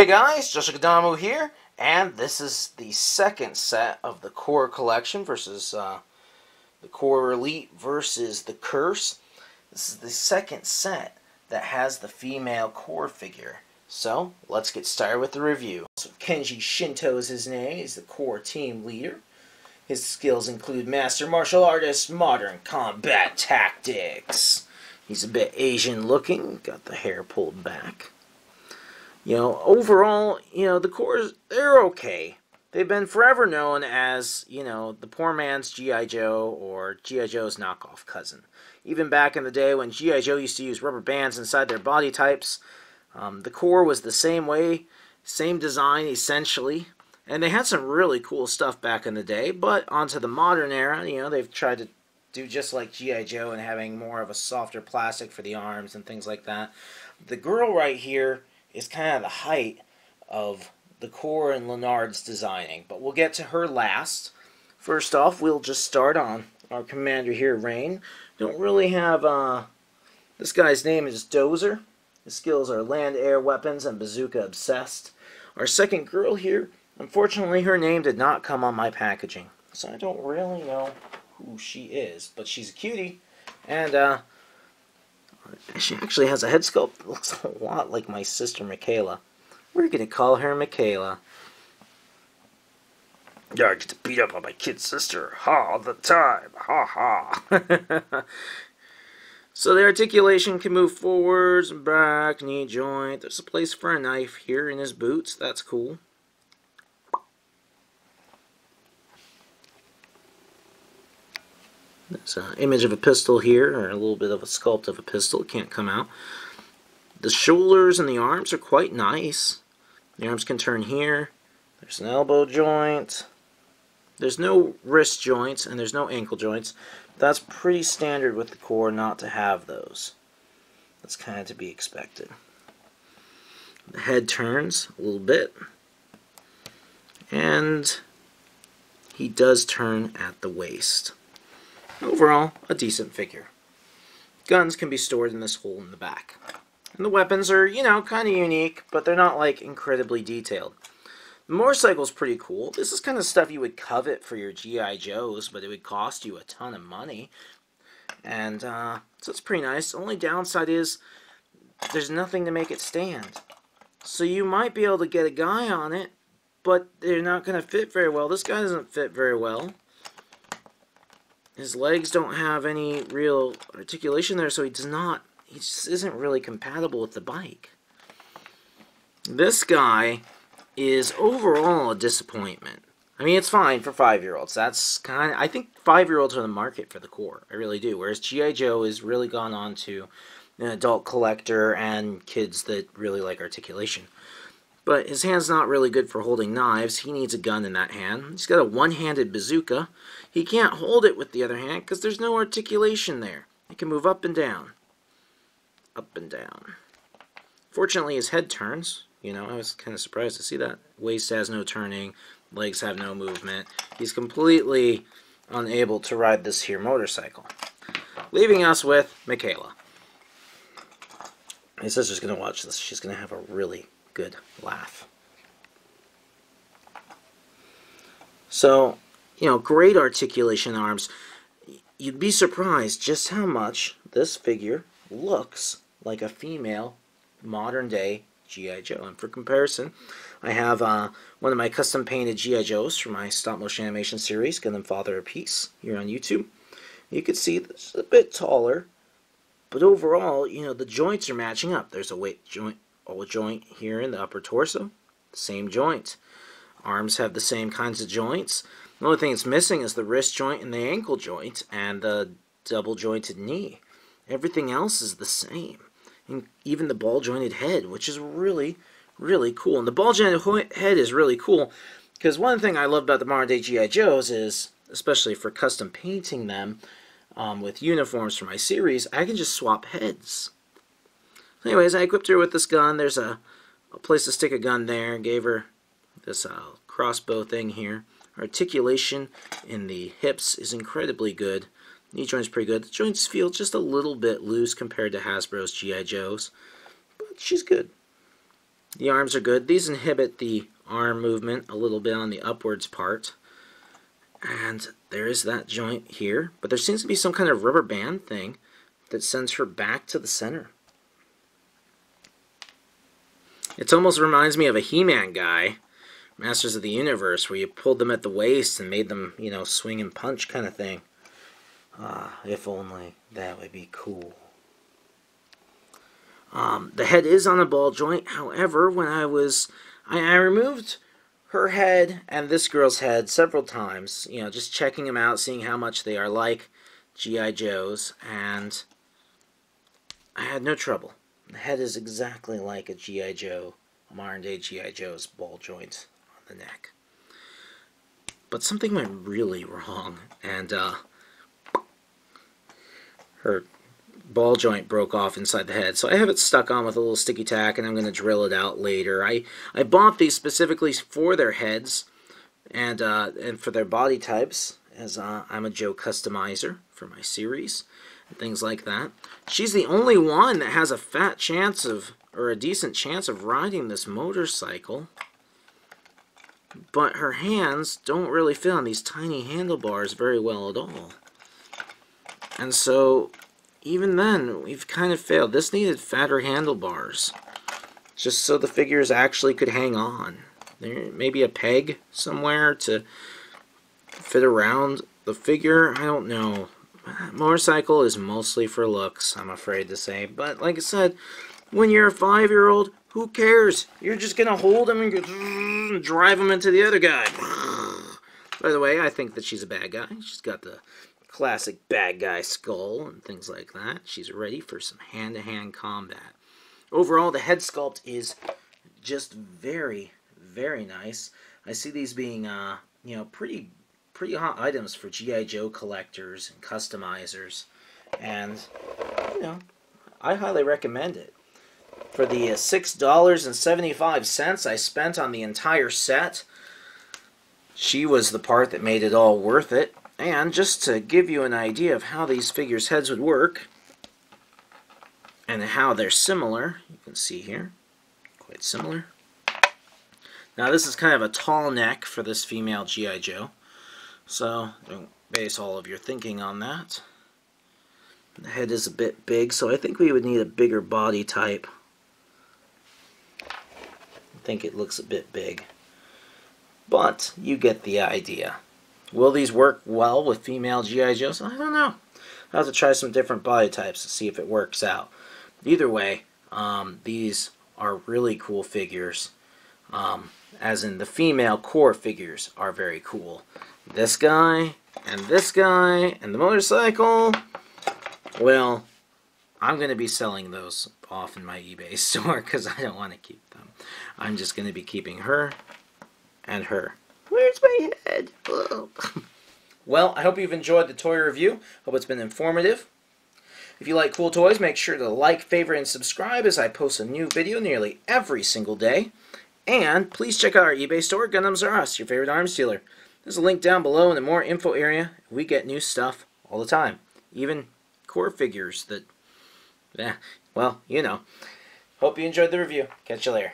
Hey guys, Joshua Kadamu here, and this is the second set of the Core Collection versus the Core Elite versus the Curse. This is the second set that has the female Core figure. So, let's get started with the review. So, Kenji Shinto is his name. He's the Core team leader. His skills include Master Martial Artist, Modern Combat Tactics. He's a bit Asian looking, got the hair pulled back. You know, overall, the Cores, they're okay. They've been forever known as, the poor man's G.I. Joe or G.I. Joe's knockoff cousin. Even back in the day when G.I. Joe used to use rubber bands inside their body types, the Core was the same way, same design essentially. And they had some really cool stuff back in the day, but onto the modern era, they've tried to do just like G.I. Joe and having more of a softer plastic for the arms and things like that. The girl right here is kind of the height of the Core and Leonard's designing, but we'll get to her last. First off, we'll just start on our commander here, Rain. Don't really have, this guy's name is Dozer. His skills are land, air, weapons, and bazooka obsessed. Our second girl here, unfortunately her name did not come on my packaging, so I don't really know who she is, but she's a cutie, and she actually has a head sculpt that looks a lot like my sister Michaela. We're going to call her Michaela. Yeah, I get to beat up on my kid sister all the time. Ha ha. So the articulation can move forwards and back, knee joint. There's a place for a knife here in his boots. That's cool. There's an image of a pistol here, or a little bit of a sculpt of a pistol. It can't come out. The shoulders and the arms are quite nice. The arms can turn here. There's an elbow joint. There's no wrist joints, and there's no ankle joints. That's pretty standard with the Core not to have those. That's kind of to be expected. The head turns a little bit. And he does turn at the waist. Overall, a decent figure. Guns can be stored in this hole in the back. And the weapons are, kind of unique, but they're not, incredibly detailed. The motorcycle's pretty cool. This is kind of stuff you would covet for your G.I. Joes, but it would cost you a ton of money. And, so it's pretty nice. The only downside is there's nothing to make it stand. So you might be able to get a guy on it, but they're not going to fit very well. This guy doesn't fit very well. His legs don't have any real articulation there, so he just isn't really compatible with the bike. This guy is overall a disappointment. I mean, it's fine for 5-year-olds. I think 5-year-olds are the market for the Core. I really do. Whereas G.I. Joe has really gone on to an adult collector and kids that really like articulation. But his hand's not really good for holding knives. He needs a gun in that hand. He's got a one-handed bazooka. He can't hold it with the other hand because there's no articulation there. He can move up and down. Up and down. Fortunately, his head turns. I was kind of surprised to see that. Waist has no turning. Legs have no movement. He's completely unable to ride this here motorcycle. Leaving us with Michaela. My sister's going to watch this. She's going to have a really good laugh. So, great articulation arms. You'd be surprised just how much this figure looks like a female modern-day G.I. Joe. And for comparison, I have one of my custom-painted G.I. Joes from my stop-motion animation series, Gundam Father of Peace, here on YouTube. You can see this is a bit taller, but overall, the joints are matching up. There's a weight joint here in the upper torso, same joint. Arms have the same kinds of joints. The only thing it's missing is the wrist joint and the ankle joint and the double jointed knee. Everything else is the same, and even the ball jointed head, which is really, really cool. And the ball jointed head is really cool because one thing I love about the modern day G.I. Joes is, especially for custom painting them with uniforms for my series, I can just swap heads. Anyways, I equipped her with this gun. There's a place to stick a gun there. Gave her this crossbow thing here. Articulation in the hips is incredibly good. Knee joint's pretty good. The joints feel just a little bit loose compared to Hasbro's G.I. Joes, but she's good. The arms are good. These inhibit the arm movement a little bit on the upwards part. And there is that joint here. But there seems to be some kind of rubber band thing that sends her back to the center. It almost reminds me of a He-Man guy, Masters of the Universe, where you pulled them at the waist and made them, you know, swing and punch kind of thing. If only that would be cool. The head is on a ball joint. However, when I removed her head and this girl's head several times, you know, just checking them out, seeing how much they are like G.I. Joe's, and I had no trouble. The head is exactly like a G.I. Joe, a modern-day G.I. Joe's ball joint on the neck. But something went really wrong, and her ball joint broke off inside the head. So I have it stuck on with a little sticky tack, and I'm going to drill it out later. I bought these specifically for their heads and for their body types, as I'm a Joe customizer for my series and things like that. She's the only one that has a fat chance of, or a decent chance of riding this motorcycle. But her hands don't really fit on these tiny handlebars very well at all. And so, even then, we've kind of failed. This needed fatter handlebars, just so the figures actually could hang on. There maybe a peg somewhere to fit around the figure. I don't know. Motorcycle is mostly for looks, I'm afraid to say. But like I said, when you're a 5-year-old, who cares? You're just going to hold him and drive him into the other guy. By the way, I think that she's a bad guy. She's got the classic bad guy skull and things like that. She's ready for some hand-to-hand combat. Overall, the head sculpt is just very, very nice. I see these being, you know, pretty hot items for G.I. Joe collectors and customizers. And, you know, I highly recommend it. For the $6.75 I spent on the entire set, she was the part that made it all worth it. And just to give you an idea of how these figures' heads would work, and how they're similar, you can see here, quite similar. Now this is kind of a tall neck for this female G.I. Joe, so don't base all of your thinking on that. The head is a bit big, so I think we would need a bigger body type. I think it looks a bit big, but you get the idea. Will these work well with female G.I. Joes? I don't know. I'll have to try some different body types to see if it works out. Either way, these are really cool figures. As in, the female core figures are very cool. This guy, and the motorcycle, well, I'm going to be selling those off in my eBay store because I don't want to keep them. I'm just going to be keeping her and her. Where's my head? Oh. Well, I hope you've enjoyed the toy review. Hope it's been informative. If you like cool toys, make sure to like, favorite, and subscribe as I post a new video nearly every single day. And please check out our eBay store, Gundams R Us, your favorite arms dealer. There's a link down below in the more info area. We get new stuff all the time. Even core figures that, well, you know. Hope you enjoyed the review. Catch you later.